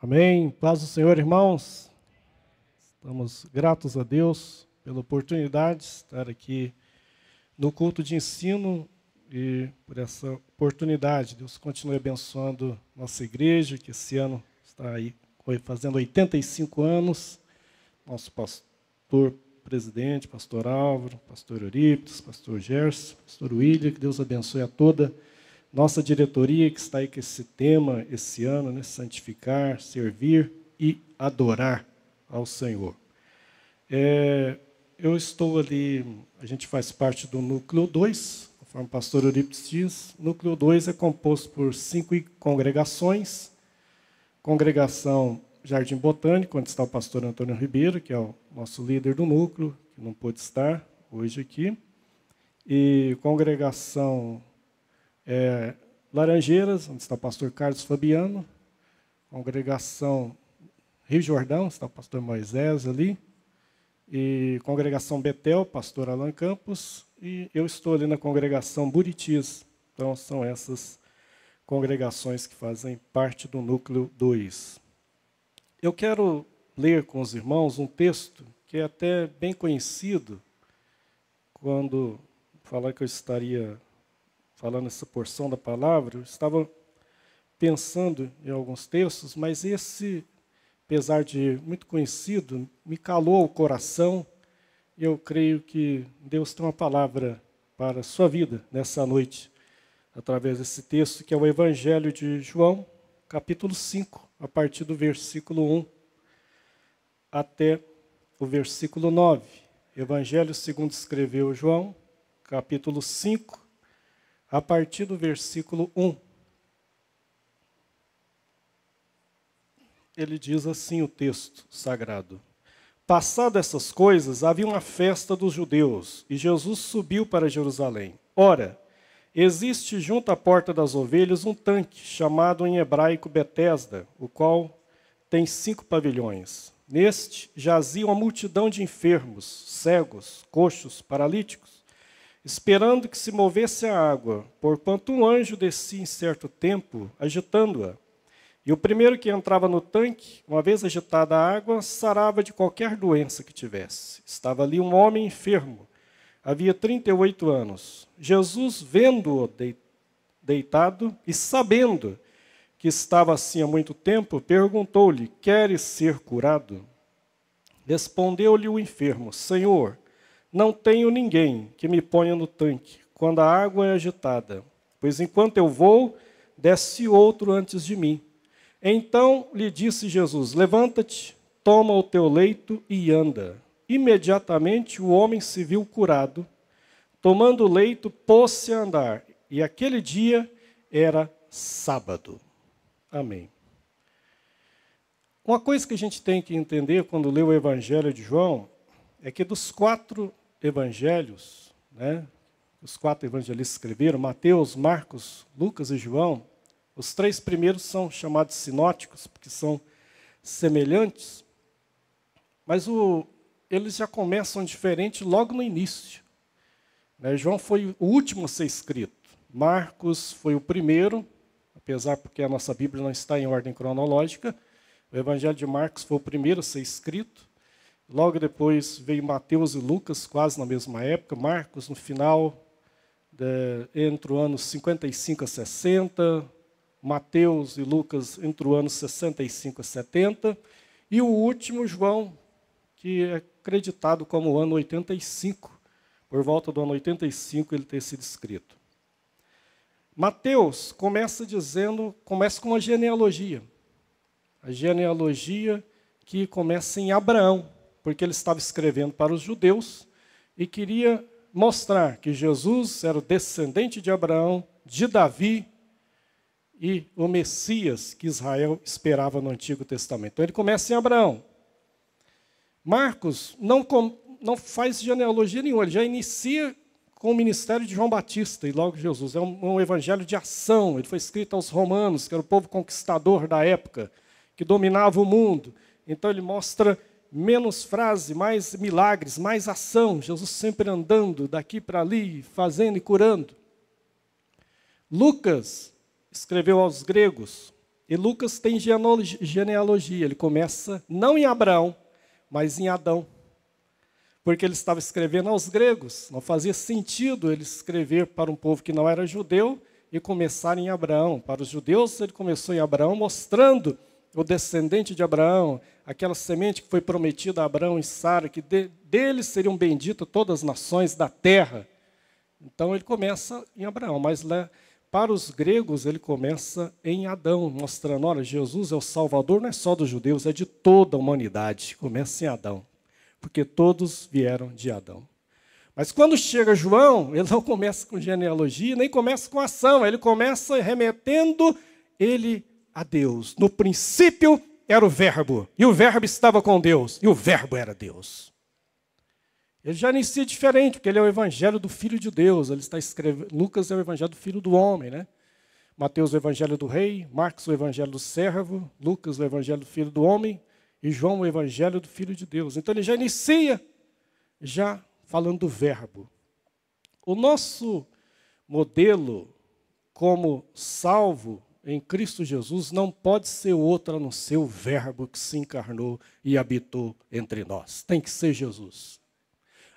Amém. Paz do Senhor, irmãos. Estamos gratos a Deus pela oportunidade de estar aqui no culto de ensino e por essa oportunidade. Deus continue abençoando nossa igreja, que esse ano está aí fazendo 85 anos. Nosso pastor presidente, pastor Álvaro, pastor Eurípides, pastor Gerson, pastor William, que Deus abençoe a toda nossa diretoria que está aí com esse tema esse ano, né? Santificar, servir e adorar ao Senhor. Eu estou ali, a gente faz parte do Núcleo 2, conforme o pastor Eurípides diz. O Núcleo 2 é composto por 5 congregações. Congregação Jardim Botânico, onde está o pastor Antônio Ribeiro, que é o nosso líder do núcleo, que não pôde estar hoje aqui. E congregação Laranjeiras, onde está o pastor Carlos Fabiano. Congregação Rio Jordão, está o pastor Moisés ali. E congregação Betel, pastor Alan Campos. E eu estou ali na congregação Buritis. Então, são essas congregações que fazem parte do Núcleo 2. Eu quero ler com os irmãos um texto que é até bem conhecido, quando falar que eu estaria falando essa porção da palavra, eu estava pensando em alguns textos, mas esse, apesar de muito conhecido, me calou o coração, e eu creio que Deus tem uma palavra para a sua vida nessa noite, através desse texto, que é o Evangelho de João, capítulo 5, a partir do versículo 1 até o versículo 9. Evangelho segundo escreveu João, capítulo 5, a partir do versículo 1. Ele diz assim o texto sagrado: Passado essas coisas, havia uma festa dos judeus, e Jesus subiu para Jerusalém. Ora, existe junto à porta das ovelhas um tanque, chamado em hebraico Betesda, o qual tem 5 pavilhões. Neste jazia uma multidão de enfermos, cegos, coxos, paralíticos, esperando que se movesse a água, porquanto um anjo descia em certo tempo, agitando-a. E o primeiro que entrava no tanque, uma vez agitada a água, sarava de qualquer doença que tivesse. Estava ali um homem enfermo, havia 38 anos. Jesus, vendo-o deitado e sabendo que estava assim há muito tempo, perguntou-lhe: Queres ser curado? Respondeu-lhe o enfermo: Senhor, não tenho ninguém que me ponha no tanque quando a água é agitada, pois enquanto eu vou, desce outro antes de mim. Então lhe disse Jesus: Levanta-te, toma o teu leito e anda. Imediatamente o homem se viu curado. Tomando o leito, pôs-se a andar. E aquele dia era sábado. Amém. Uma coisa que a gente tem que entender quando lê o Evangelho de João é que dos 4 evangelhos, né, os 4 evangelistas escreveram, Mateus, Marcos, Lucas e João, os 3 primeiros são chamados sinóticos, porque são semelhantes, mas eles já começam diferente logo no início. Né? João foi o último a ser escrito. Marcos foi o primeiro, apesar porque a nossa Bíblia não está em ordem cronológica. O Evangelho de Marcos foi o primeiro a ser escrito. Logo depois veio Mateus e Lucas, quase na mesma época. Marcos, no final, entre o ano 55 a 60. Mateus e Lucas, entre o ano 65 a 70. E o último, João, que é acreditado como o ano 85. Por volta do ano 85 ele ter sido escrito. Mateus começa com uma genealogia. A genealogia que começa em Abraão, porque ele estava escrevendo para os judeus e queria mostrar que Jesus era o descendente de Abraão, de Davi e o Messias que Israel esperava no Antigo Testamento. Então ele começa em Abraão. Marcos não faz genealogia nenhuma, ele já inicia com o ministério de João Batista e logo Jesus. É um evangelho de ação, ele foi escrito aos romanos, que era o povo conquistador da época, que dominava o mundo. Então ele mostra menos frase, mais milagres, mais ação. Jesus sempre andando daqui para ali, fazendo e curando. Lucas escreveu aos gregos. E Lucas tem genealogia. Ele começa não em Abraão, mas em Adão. Porque ele estava escrevendo aos gregos. Não fazia sentido ele escrever para um povo que não era judeu e começar em Abraão. Para os judeus, ele começou em Abraão, mostrando o descendente de Abraão, aquela semente que foi prometida a Abraão e Sara, que deles seriam benditas todas as nações da terra. Então ele começa em Abraão, mas para os gregos ele começa em Adão, mostrando, olha, Jesus é o Salvador, não é só dos judeus, é de toda a humanidade. Começa em Adão, porque todos vieram de Adão. Mas quando chega João, ele não começa com genealogia, nem começa com ação, ele começa remetendo ele a Deus. No princípio era o Verbo, e o Verbo estava com Deus, e o Verbo era Deus. Ele já inicia diferente, porque ele é o evangelho do Filho de Deus. Ele está escrevendo, Lucas é o evangelho do Filho do Homem, né? Mateus o evangelho do Rei, Marcos o evangelho do Servo, Lucas o evangelho do Filho do Homem, e João o evangelho do Filho de Deus. Então ele já inicia já falando do Verbo. O nosso modelo como salvo em Cristo Jesus não pode ser outro a não ser o Verbo que se encarnou e habitou entre nós. Tem que ser Jesus.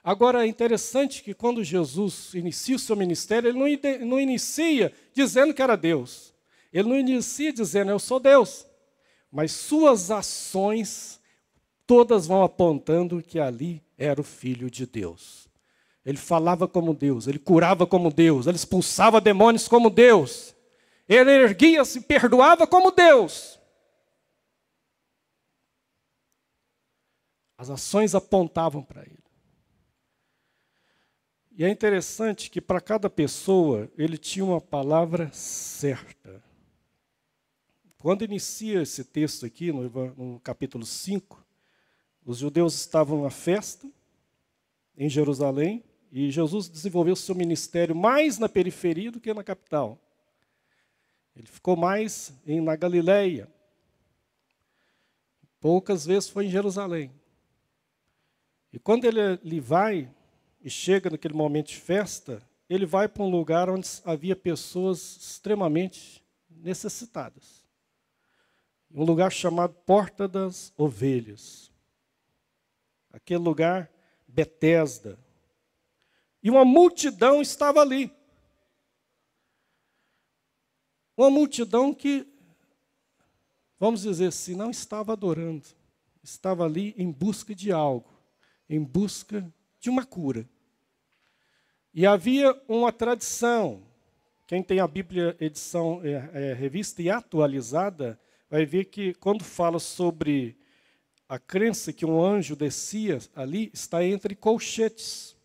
Agora, é interessante que quando Jesus inicia o seu ministério, ele não inicia dizendo que era Deus. Ele não inicia dizendo, eu sou Deus. Mas suas ações, todas vão apontando que ali era o Filho de Deus. Ele falava como Deus, ele curava como Deus, ele expulsava demônios como Deus. Ele erguia-se e perdoava como Deus. As ações apontavam para ele. E é interessante que para cada pessoa ele tinha uma palavra certa. Quando inicia esse texto aqui, no capítulo 5, os judeus estavam numa festa em Jerusalém e Jesus desenvolveu seu ministério mais na periferia do que na capital. Ele ficou mais na Galileia. Poucas vezes foi em Jerusalém. E quando ele vai e chega naquele momento de festa, ele vai para um lugar onde havia pessoas extremamente necessitadas. Um lugar chamado Porta das Ovelhas. Aquele lugar, Betesda. E uma multidão estava ali. Uma multidão que, vamos dizer assim, não estava adorando. Estava ali em busca de algo, em busca de uma cura. E havia uma tradição. Quem tem a Bíblia edição revista e atualizada, vai ver que quando fala sobre a crença que um anjo descia ali, está entre colchetes.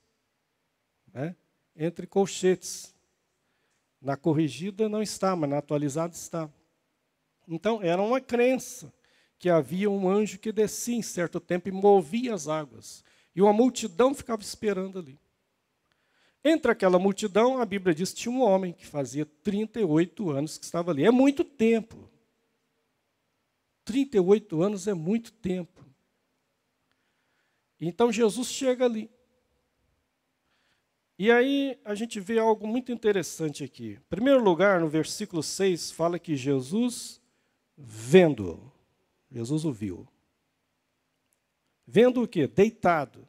Né? Entre colchetes. Na corrigida não está, mas na atualizada está. Então, era uma crença que havia um anjo que descia em certo tempo e movia as águas. E uma multidão ficava esperando ali. Entre aquela multidão, a Bíblia diz que tinha um homem que fazia 38 anos que estava ali. É muito tempo. 38 anos é muito tempo. Então, Jesus chega ali. E aí a gente vê algo muito interessante aqui. Em primeiro lugar, no versículo 6, fala que Jesus, vendo, Jesus o viu. Vendo o quê? Deitado.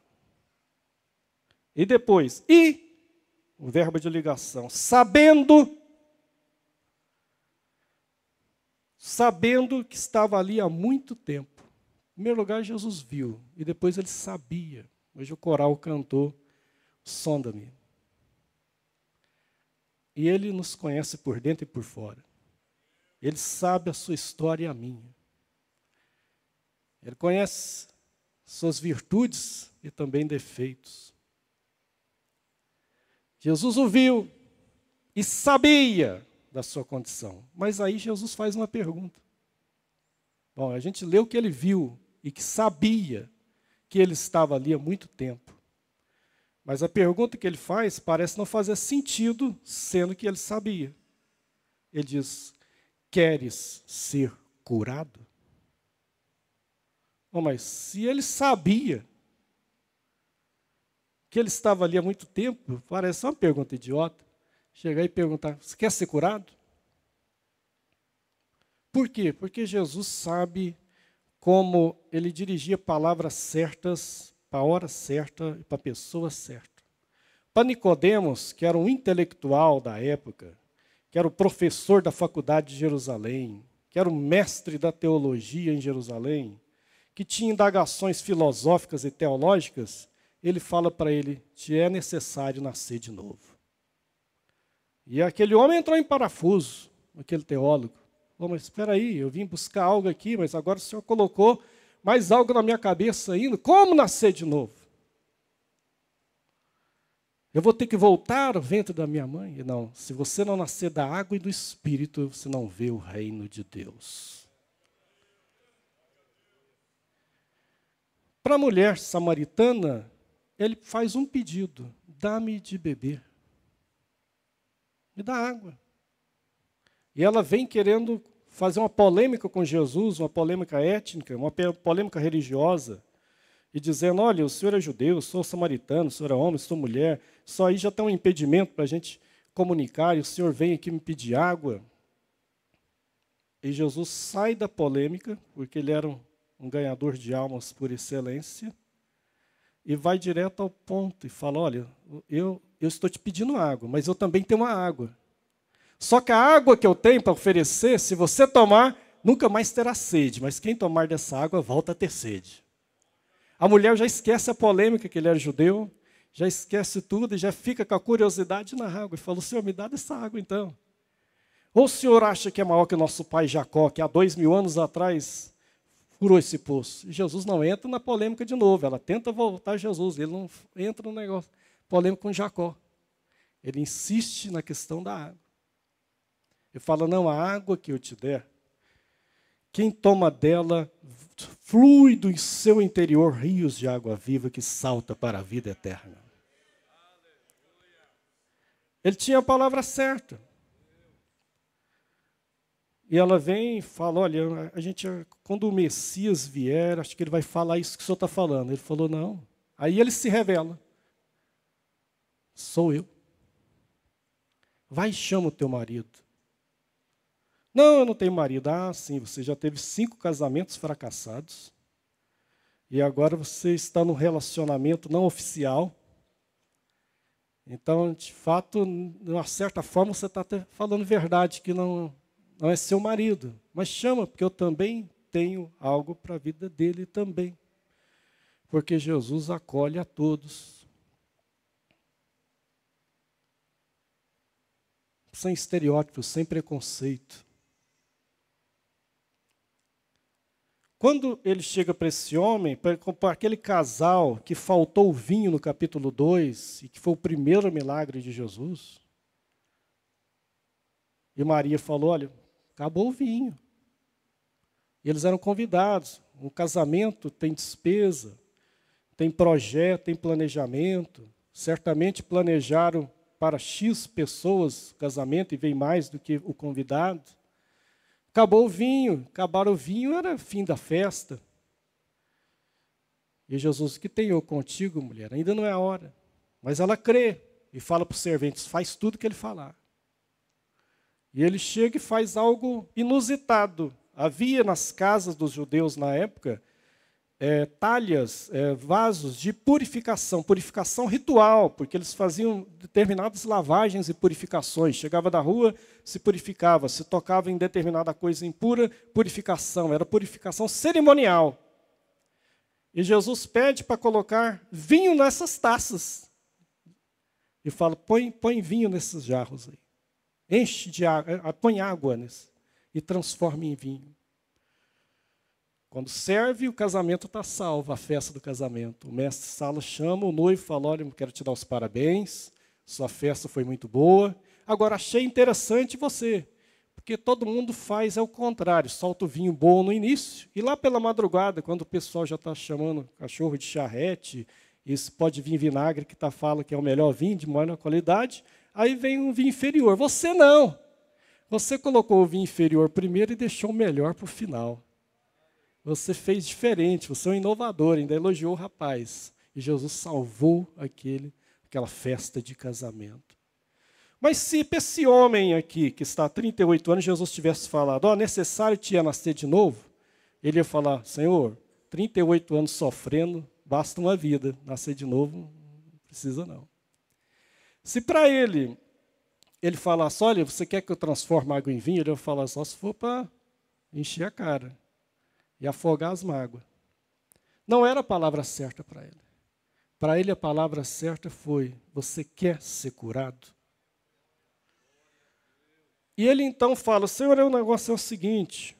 E depois, o verbo de ligação, sabendo que estava ali há muito tempo. Em primeiro lugar, Jesus viu, e depois ele sabia. Hoje o coral cantou, sonda-me. E ele nos conhece por dentro e por fora. Ele sabe a sua história e a minha. Ele conhece suas virtudes e também defeitos. Jesus o viu e sabia da sua condição. Mas aí Jesus faz uma pergunta. Bom, a gente leu que ele viu e que sabia que ele estava ali há muito tempo. Mas a pergunta que ele faz parece não fazer sentido, sendo que ele sabia. Ele diz, queres ser curado? Bom, mas se ele sabia que ele estava ali há muito tempo, parece uma pergunta idiota. Chegar e perguntar, você quer ser curado? Por quê? Porque Jesus sabe como ele dirigia palavras certas para a hora certa e para a pessoa certa. Para Nicodemos, que era um intelectual da época, que era o professor da faculdade de Jerusalém, que era o mestre da teologia em Jerusalém, que tinha indagações filosóficas e teológicas, ele fala para ele, te é necessário nascer de novo. E aquele homem entrou em parafuso, aquele teólogo. Oh, mas espera aí, eu vim buscar algo aqui, mas agora o senhor colocou mais algo na minha cabeça ainda. Como nascer de novo? Eu vou ter que voltar ao ventre da minha mãe? Não, se você não nascer da água e do Espírito, você não vê o reino de Deus. Para a mulher samaritana, ele faz um pedido, dá-me de beber. Me dá água. E ela vem querendo fazer uma polêmica com Jesus, uma polêmica étnica, uma polêmica religiosa, e dizendo, olha, o senhor é judeu, eu sou samaritano, o senhor é homem, eu sou mulher, só aí já tem um impedimento para a gente comunicar, e o senhor vem aqui me pedir água. E Jesus sai da polêmica, porque ele era um ganhador de almas por excelência, e vai direto ao ponto e fala, olha, eu estou te pedindo água, mas eu também tenho uma água. Só que a água que eu tenho para oferecer, se você tomar, nunca mais terá sede, mas quem tomar dessa água volta a ter sede. A mulher já esquece a polêmica que ele era judeu, já esquece tudo e já fica com a curiosidade na água. E fala, Senhor, me dá dessa água então. Ou o senhor acha que é maior que o nosso pai Jacó, que há 2000 anos atrás furou esse poço? E Jesus não entra na polêmica de novo, ela tenta voltar a Jesus, ele não entra no negócio polêmico com Jacó. Ele insiste na questão da água. Ele fala, não, a água que eu te der, quem toma dela, flui do seu interior rios de água viva que salta para a vida eterna. Ele tinha a palavra certa. E ela vem e fala, olha, quando o Messias vier, acho que ele vai falar isso que o senhor está falando. Ele falou, não. Aí ele se revela. Sou eu. Vai e chama o teu marido. Não, eu não tenho marido. Ah, sim, você já teve 5 casamentos fracassados. E agora você está num relacionamento não oficial. Então, de fato, de uma certa forma, você está até falando verdade, que não é seu marido. Mas chama, porque eu também tenho algo para a vida dele também. Porque Jesus acolhe a todos. Sem estereótipos, sem preconceito. Quando ele chega para esse homem, para aquele casal que faltou o vinho no capítulo 2, e que foi o primeiro milagre de Jesus, e Maria falou, olha, acabou o vinho. E eles eram convidados. Um casamento tem despesa, tem projeto, tem planejamento. Certamente planejaram para X pessoas o casamento e veio mais do que o convidado. Acabou o vinho, acabaram o vinho, era fim da festa. E Jesus, o que tenho eu contigo, mulher? Ainda não é a hora. Mas ela crê e fala para os serventes, faz tudo o que ele falar. E ele chega e faz algo inusitado. Havia nas casas dos judeus na época talhas, vasos de purificação ritual, porque eles faziam determinadas lavagens e purificações. Chegava da rua, se purificava, se tocava em determinada coisa impura, purificação, era purificação cerimonial. E Jesus pede para colocar vinho nessas taças. E fala, põe vinho nesses jarros aí. Enche de água, põe água nesse, e transforma em vinho. Quando serve, o casamento está salvo, a festa do casamento. O mestre Sala chama o noivo e fala, olha, eu quero te dar os parabéns, sua festa foi muito boa. Agora, achei interessante você, porque todo mundo faz o contrário, solta o vinho bom no início, e lá pela madrugada, quando o pessoal já está chamando cachorro de charrete, isso pode vir vinagre, que fala que é o melhor vinho, de maior qualidade, aí vem um vinho inferior. Você não. Você colocou o vinho inferior primeiro e deixou o melhor para o final. Você fez diferente, você é um inovador, ainda elogiou o rapaz. E Jesus salvou aquela festa de casamento. Mas se para esse homem aqui, que está há 38 anos, Jesus tivesse falado, ó, necessário te ia nascer de novo, ele ia falar, Senhor, 38 anos sofrendo, basta uma vida, nascer de novo, não precisa não. Se para ele falasse, olha, você quer que eu transforme água em vinho? Ele ia falar só se for para encher a cara e afogar as mágoas. Não era a palavra certa para ele. Para ele a palavra certa foi, você quer ser curado? E ele então fala, Senhor, o negócio é o seguinte,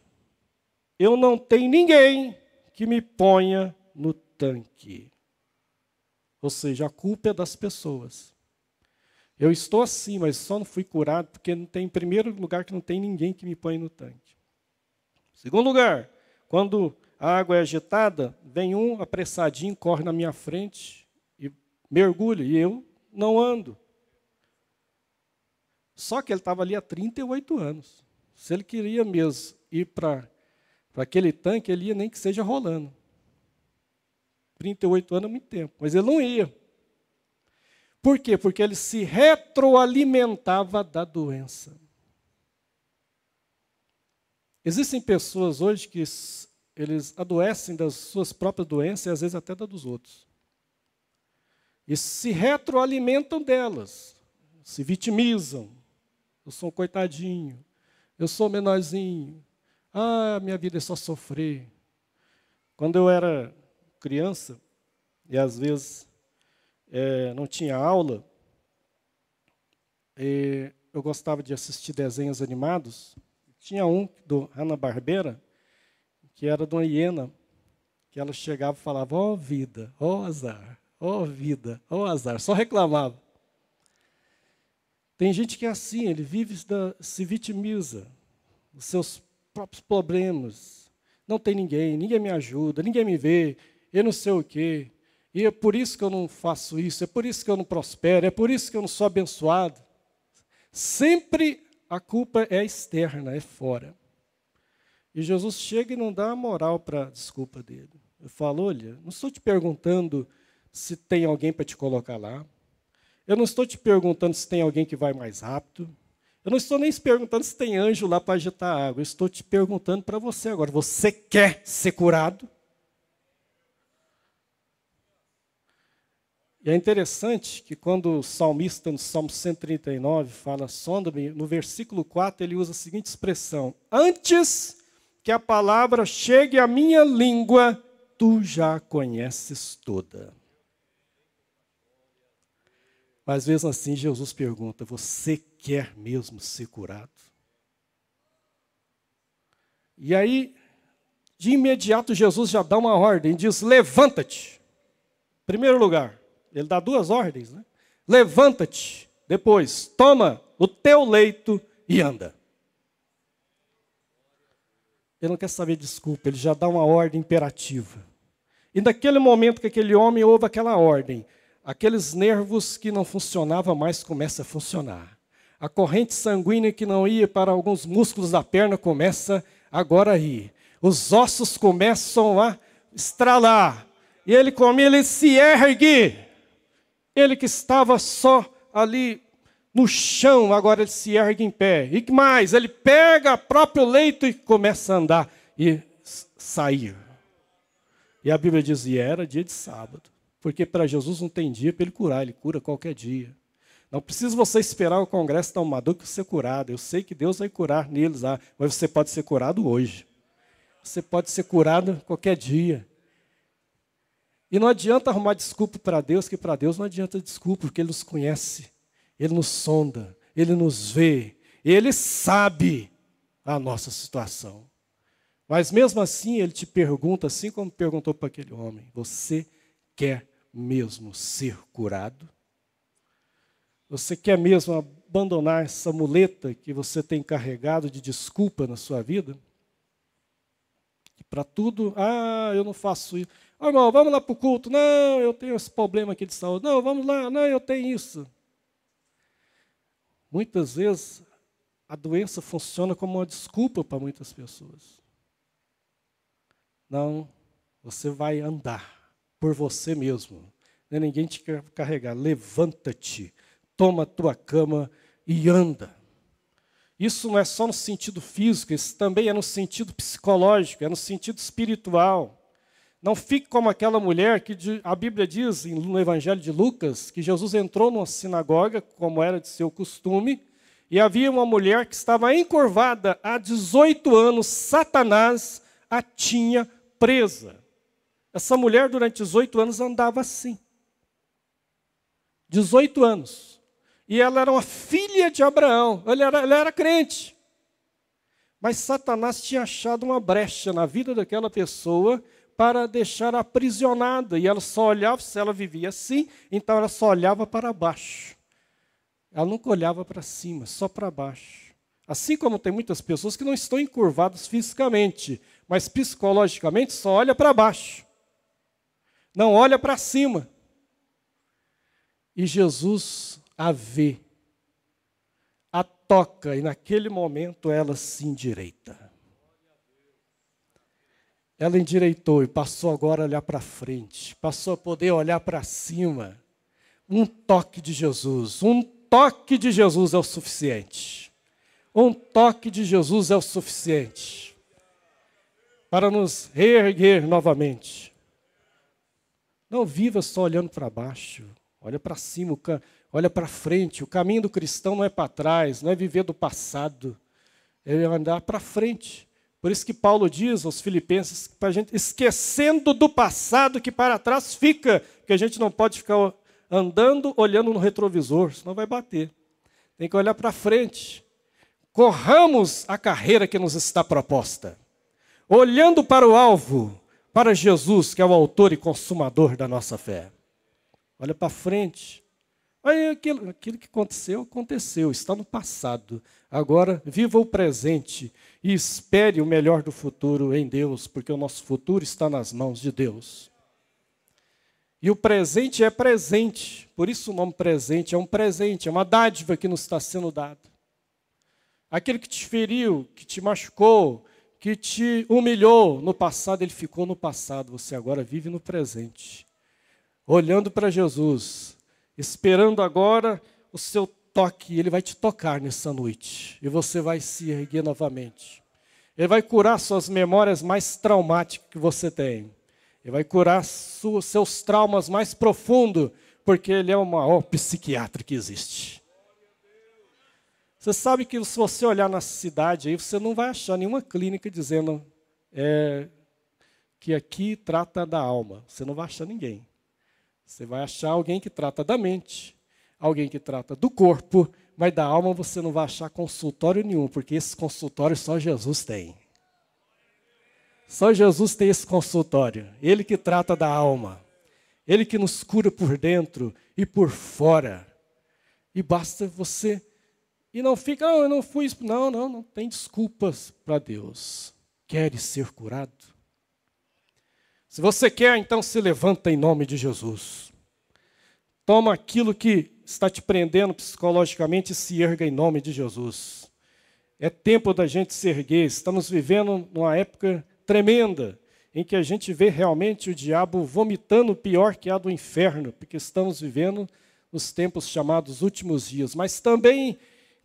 eu não tenho ninguém que me ponha no tanque. Ou seja, a culpa é das pessoas. Eu estou assim, mas só não fui curado porque não tem, em primeiro lugar, que não tem ninguém que me ponha no tanque. Segundo lugar, quando a água é agitada, vem um apressadinho, corre na minha frente e mergulha, e eu não ando. Só que ele estava ali há 38 anos. Se ele queria mesmo ir para aquele tanque, ele ia nem que seja rolando. 38 anos é muito tempo, mas ele não ia. Por quê? Porque ele se retroalimentava da doença. Existem pessoas hoje que eles adoecem das suas próprias doenças e às vezes até das dos outros. E se retroalimentam delas, se vitimizam. Eu sou um coitadinho, eu sou menorzinho, minha vida é só sofrer. Quando eu era criança, e às vezes não tinha aula, eu gostava de assistir desenhos animados. Tinha um do Hanna-Barbera, que era de uma hiena, que ela chegava e falava, ó vida, ó azar, ó vida, ó azar, só reclamava. Tem gente que é assim, ele vive, se vitimiza dos seus próprios problemas. Não tem ninguém me ajuda, ninguém me vê, eu não sei o quê. E é por isso que eu não faço isso, é por isso que eu não prospero, é por isso que eu não sou abençoado. Sempre a culpa é externa, é fora. E Jesus chega e não dá moral para a desculpa dele. Eu falo, olha, não estou te perguntando se tem alguém para te colocar lá. Eu não estou te perguntando se tem alguém que vai mais rápido. Eu não estou nem te perguntando se tem anjo lá para agitar a água. Eu estou te perguntando para você agora. Você quer ser curado? E é interessante que quando o salmista, no Salmo 139, fala, sonda-me, no versículo 4 ele usa a seguinte expressão, antes que a palavra chegue à minha língua, tu já a conheces toda. Mas mesmo assim Jesus pergunta, você quer mesmo ser curado? E aí, de imediato Jesus já dá uma ordem, diz, levanta-te. Em primeiro lugar, ele dá duas ordens, né? Levanta-te, depois, toma o teu leito e anda. Ele não quer saber desculpa, ele já dá uma ordem imperativa. E naquele momento que aquele homem ouve aquela ordem, aqueles nervos que não funcionavam mais começam a funcionar. A corrente sanguínea que não ia para alguns músculos da perna começa agora a ir. Os ossos começam a estralar. E ele se ergue. Ele que estava só ali no chão, agora ele se ergue em pé. E que mais? Ele pega o próprio leito e começa a andar e sair. E a Bíblia diz, e era dia de sábado. Porque para Jesus não tem dia para ele curar, ele cura qualquer dia. Não precisa você esperar o congresso estar maduro para ser curado. Eu sei que Deus vai curar neles lá, mas você pode ser curado hoje. Você pode ser curado qualquer dia. E não adianta arrumar desculpa para Deus, que para Deus não adianta desculpa, porque Ele nos conhece, Ele nos sonda, Ele nos vê, Ele sabe a nossa situação. Mas mesmo assim Ele te pergunta, assim como perguntou para aquele homem, você quer mesmo ser curado? Você quer mesmo abandonar essa muleta que você tem carregado de desculpa na sua vida? Para tudo, eu não faço isso. Irmão, vamos lá para o culto. Não, eu tenho esse problema aqui de saúde. Não, vamos lá. Não, eu tenho isso. Muitas vezes, a doença funciona como uma desculpa para muitas pessoas. Não, você vai andar por você mesmo. Não é ninguém te carregar. Levanta-te, toma a tua cama e anda. Isso não é só no sentido físico, isso também é no sentido psicológico, é no sentido espiritual. Não fique como aquela mulher que a Bíblia diz no Evangelho de Lucas, que Jesus entrou numa sinagoga, como era de seu costume, e havia uma mulher que estava encurvada há 18 anos, Satanás a tinha presa. Essa mulher, durante 18 anos, andava assim. 18 anos. E ela era uma filha de Abraão, ela era crente. Mas Satanás tinha achado uma brecha na vida daquela pessoa para deixar aprisionada. E ela só olhava, se ela vivia assim, então ela só olhava para baixo. Ela nunca olhava para cima, só para baixo. Assim como tem muitas pessoas que não estão encurvadas fisicamente, mas psicologicamente só olha para baixo. Não olha para cima. E Jesus a vê, a toca, e naquele momento ela se endireita. Ela endireitou e passou agora a olhar para frente, passou a poder olhar para cima. Um toque de Jesus é o suficiente. Um toque de Jesus é o suficiente para nos reerguer novamente. Não viva só olhando para baixo, olha para cima, olha para frente. O caminho do cristão não é para trás, não é viver do passado, é andar para frente. Por isso que Paulo diz aos Filipenses, para a gente, esquecendo do passado que para trás fica, que a gente não pode ficar andando, olhando no retrovisor, senão vai bater. Tem que olhar para frente. Corramos a carreira que nos está proposta, olhando para o alvo, para Jesus, que é o autor e consumador da nossa fé. Olha para frente. Aí aquilo que aconteceu, está no passado. Agora, viva o presente e espere o melhor do futuro em Deus, porque o nosso futuro está nas mãos de Deus. E o presente é presente, por isso o nome presente é um presente, é uma dádiva que nos está sendo dada. Aquele que te feriu, que te machucou, que te humilhou no passado, ele ficou no passado, você agora vive no presente. Olhando para Jesus, esperando agora o seu toque, ele vai te tocar nessa noite, e você vai se erguer novamente. Ele vai curar suas memórias mais traumáticas que você tem. Ele vai curar seus traumas mais profundos, porque ele é o maior psiquiatra que existe. Você sabe que se você olhar na cidade, aí você não vai achar nenhuma clínica dizendo que aqui trata da alma. Você não vai achar ninguém. Você vai achar alguém que trata da mente, alguém que trata do corpo, mas da alma você não vai achar consultório nenhum, porque esse consultório só Jesus tem. Só Jesus tem esse consultório. Ele que trata da alma. Ele que nos cura por dentro e por fora. E basta você... E não fica, eu não fui... Não tem desculpas para Deus. Queres ser curado? Se você quer, então se levanta em nome de Jesus. Toma aquilo que está te prendendo psicologicamente e se erga em nome de Jesus. É tempo da gente se erguer. Estamos vivendo numa época tremenda, em que a gente vê realmente o diabo vomitando o pior que há do inferno, porque estamos vivendo nos tempos chamados últimos dias. Mas também,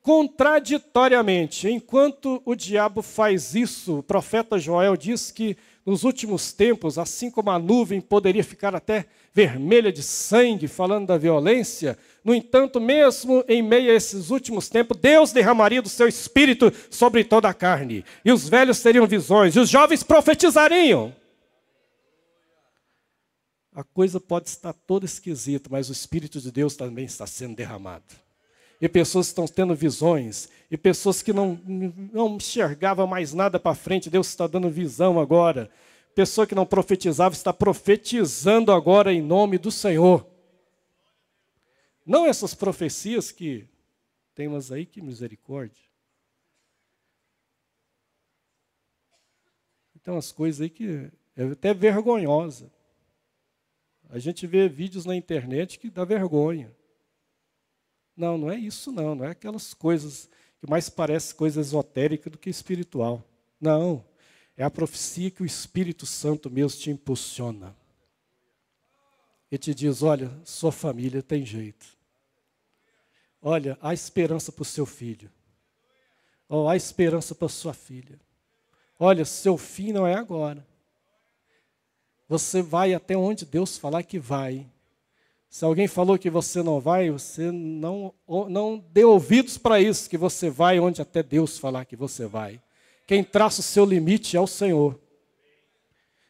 contraditoriamente, enquanto o diabo faz isso, o profeta Joel diz que nos últimos tempos, assim como a nuvem poderia ficar até vermelha de sangue, falando da violência, no entanto, mesmo em meio a esses últimos tempos, Deus derramaria do seu espírito sobre toda a carne. E os velhos teriam visões, e os jovens profetizariam. A coisa pode estar toda esquisita, mas o Espírito de Deus também está sendo derramado. E pessoas estão tendo visões, e pessoas que não enxergavam mais nada para frente, Deus está dando visão agora. Pessoa que não profetizava está profetizando agora em nome do Senhor. Não essas profecias que tem umas aí, que misericórdia. Então as coisas aí que é até vergonhosa. A gente vê vídeos na internet que dá vergonha. Não é isso não é aquelas coisas que mais parece coisa esotérica do que espiritual. Não, é a profecia que o Espírito Santo mesmo te impulsiona. E te diz, olha, sua família tem jeito. Olha, há esperança para o seu filho. Oh, há esperança para sua filha. Olha, seu fim não é agora. Você vai até onde Deus falar que vai. Se alguém falou que você não vai, você não dê ouvidos para isso, que você vai onde até Deus falar que você vai. Quem traça o seu limite é o Senhor.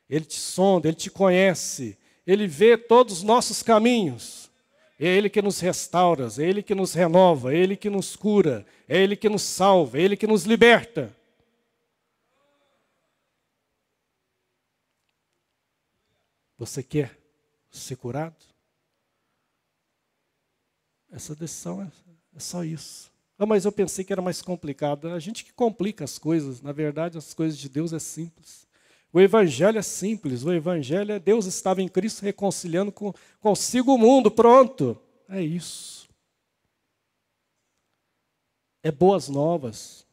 Ele te sonda, Ele te conhece, Ele vê todos os nossos caminhos. É Ele que nos restaura, é Ele que nos renova, é Ele que nos cura, é Ele que nos salva, é Ele que nos liberta. Você quer ser curado? Essa decisão é só isso. Ah, mas eu pensei que era mais complicado. A gente que complica as coisas. Na verdade, as coisas de Deus é simples. O Evangelho é simples. O Evangelho é Deus estava em Cristo reconciliando consigo o mundo. Pronto. É isso. É boas novas.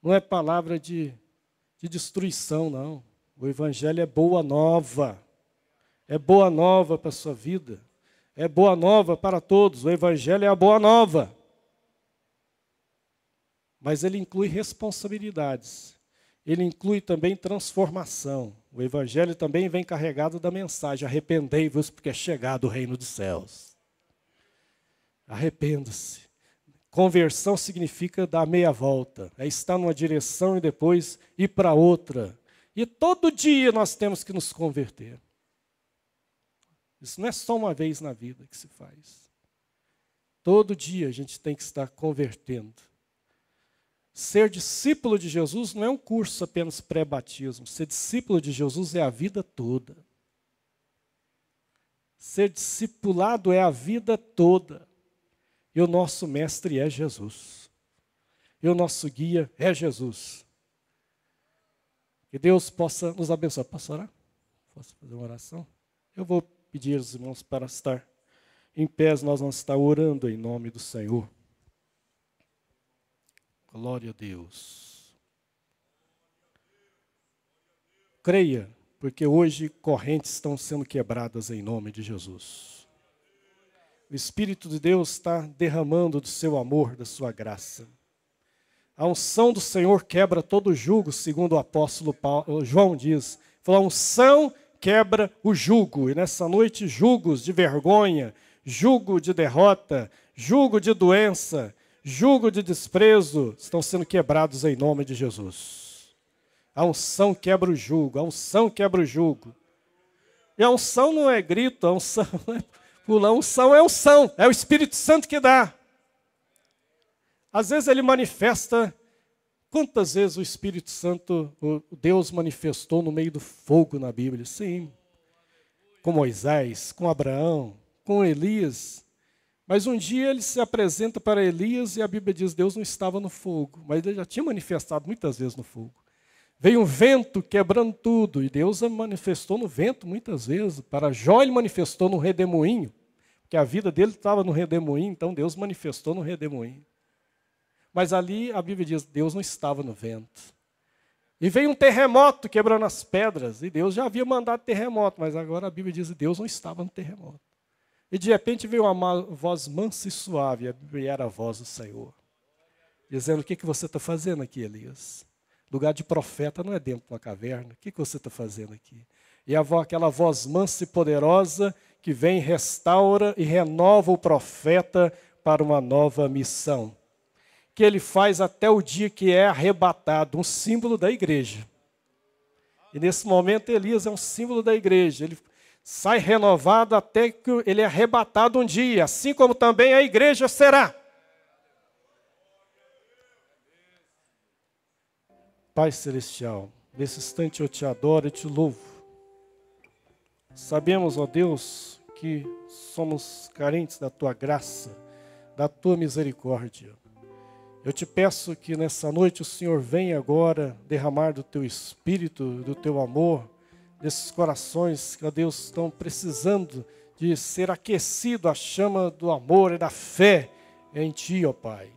Não é palavra de destruição, não. O Evangelho é boa nova. É boa nova para a sua vida. É boa nova para todos. O Evangelho é a boa nova. Mas ele inclui responsabilidades. Ele inclui também transformação. O Evangelho também vem carregado da mensagem: arrependei-vos, porque é chegado o reino dos céus. Arrependa-se. Conversão significa dar meia volta. É estar numa direção e depois ir para outra. E todo dia nós temos que nos converter. Isso não é só uma vez na vida que se faz. Todo dia a gente tem que estar convertendo. Ser discípulo de Jesus não é um curso apenas pré-batismo. Ser discípulo de Jesus é a vida toda. Ser discipulado é a vida toda. E o nosso mestre é Jesus. E o nosso guia é Jesus. Que Deus possa nos abençoar. Posso orar? Posso fazer uma oração? Eu vou pedir aos irmãos para estar em pé, nós vamos estar orando em nome do Senhor. Glória a Deus. Creia, porque hoje correntes estão sendo quebradas em nome de Jesus. O Espírito de Deus está derramando do seu amor, da sua graça. A unção do Senhor quebra todo jugo, segundo o apóstolo João diz. A unção quebra o jugo. E nessa noite, jugos de vergonha, jugo de derrota, jugo de doença, jugo de desprezo estão sendo quebrados em nome de Jesus. A unção quebra o jugo, a unção quebra o jugo. E a unção não é grito, a unção não é pular, a unção é unção, é o Espírito Santo que dá. Às vezes ele manifesta. Quantas vezes o Espírito Santo, o Deus manifestou no meio do fogo na Bíblia? Sim. Com Moisés, com Abraão, com Elias. Mas um dia ele se apresenta para Elias e a Bíblia diz que Deus não estava no fogo. Mas ele já tinha manifestado muitas vezes no fogo. Veio um vento quebrando tudo. E Deus manifestou no vento muitas vezes. Para Jó ele manifestou no redemoinho. Porque a vida dele estava no redemoinho, então Deus manifestou no redemoinho. Mas ali a Bíblia diz que Deus não estava no vento. E veio um terremoto quebrando as pedras. E Deus já havia mandado terremoto, mas agora a Bíblia diz que Deus não estava no terremoto. E de repente veio uma voz mansa e suave, e era a voz do Senhor. Dizendo: o que você está fazendo aqui, Elias? Lugar de profeta não é dentro de uma caverna. O que você está fazendo aqui? E aquela voz mansa e poderosa que vem, restaura e renova o profeta para uma nova missão. Que ele faz até o dia que é arrebatado, um símbolo da igreja. E nesse momento Elias é um símbolo da igreja. Ele sai renovado até que ele é arrebatado um dia, assim como também a igreja será. Pai Celestial, nesse instante eu te adoro e te louvo. Sabemos, ó Deus, que somos carentes da tua graça, da tua misericórdia. Eu te peço que nessa noite o Senhor venha agora derramar do teu espírito, do teu amor, desses corações que, ó Deus, estão precisando de ser aquecido a chama do amor e da fé em ti, ó Pai.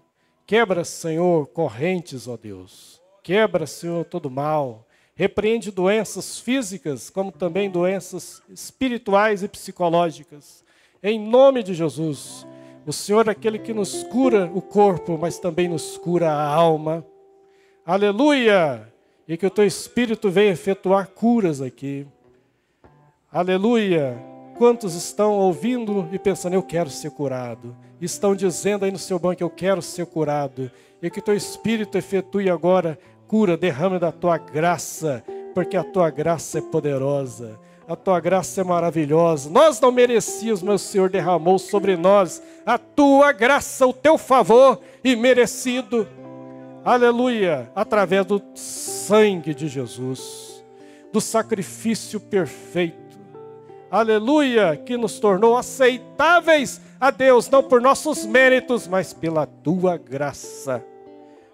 Quebra, Senhor, correntes, ó Deus. Quebra, Senhor, todo mal. Repreende doenças físicas, como também doenças espirituais e psicológicas. Em nome de Jesus. O Senhor é aquele que nos cura o corpo, mas também nos cura a alma. Aleluia! E que o teu Espírito venha efetuar curas aqui. Aleluia! Quantos estão ouvindo e pensando, eu quero ser curado? Estão dizendo aí no seu banco, eu quero ser curado. E que teu Espírito efetue agora cura, derrame da tua graça, porque a tua graça é poderosa. A tua graça é maravilhosa. Nós não merecíamos, mas o Senhor derramou sobre nós a tua graça, o teu favor imerecido. Aleluia! Através do sangue de Jesus, do sacrifício perfeito. Aleluia! Que nos tornou aceitáveis a Deus, não por nossos méritos, mas pela tua graça.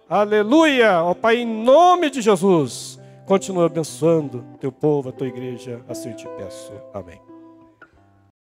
Aleluia! Ó Pai, em nome de Jesus, continua abençoando teu povo, a tua igreja, assim eu te peço. Amém.